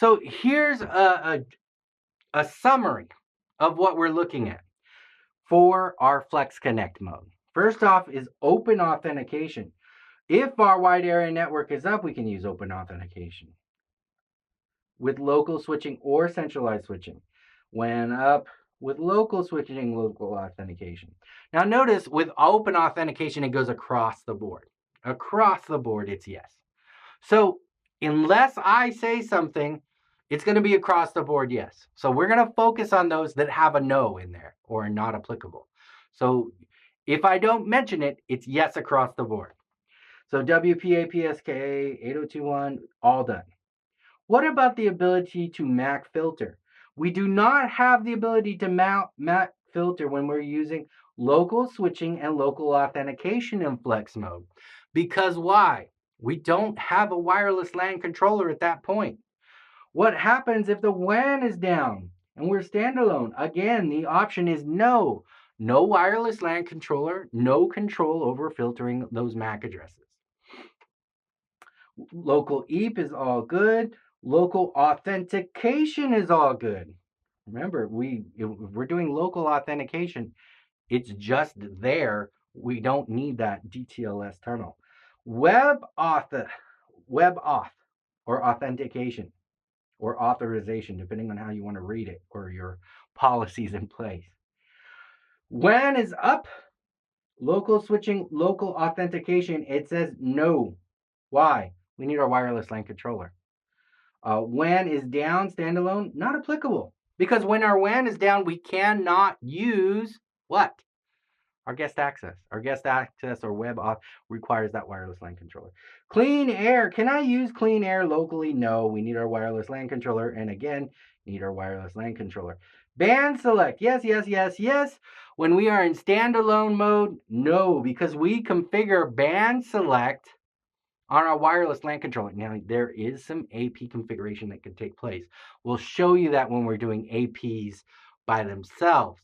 So here's a summary of what we're looking at for our FlexConnect mode. First off is open authentication. If our wide area network is up, we can use open authentication with local switching or centralized switching. When up, with local switching, local authentication. Now notice with open authentication, it goes across the board. Across the board, it's yes. So unless I say something, it's going to be across the board yes. So we're going to focus on those that have a no in there or are not applicable. So if I don't mention it, it's yes across the board. So WPA, PSK, 8021, all done. What about the ability to MAC filter? We do not have the ability to MAC filter when we're using local switching and local authentication in Flex mode. Because why? We don't have a wireless LAN controller at that point. What happens if the WAN is down and we're standalone? Again, the option is no. No wireless LAN controller, no control over filtering those MAC addresses. Local EAP is all good. Local authentication is all good. Remember, if we're doing local authentication, it's just there. We don't need that DTLS tunnel. Web auth or authentication or authorization, depending on how you want to read it or your policies in place. WAN is up. Local switching, local authentication, it says no. Why? We need our wireless LAN controller. WAN is down, standalone, not applicable. Because when our WAN is down, we cannot use what? Our guest access. Our guest access or web auth requires that wireless LAN controller. Clean air. Can I use clean air locally? No, we need our wireless LAN controller. And again, need our wireless LAN controller. Band select. Yes, yes, yes, yes. When we are in standalone mode, no, because we configure band select on our wireless LAN controller. Now, there is some AP configuration that can take place. We'll show you that when we're doing APs by themselves.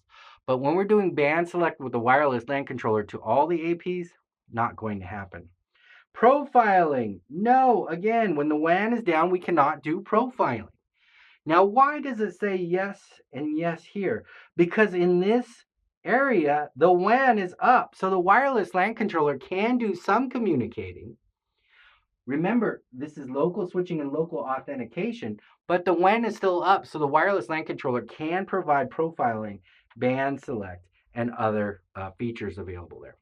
But when we're doing band select with the wireless LAN controller to all the APs, not going to happen. Profiling. No, again, when the WAN is down, we cannot do profiling. Now, why does it say yes and yes here? Because in this area, the WAN is up. So the wireless LAN controller can do some communicating. Remember, this is local switching and local authentication, but the WAN is still up, so the wireless LAN controller can provide profiling, band select, and other features available there.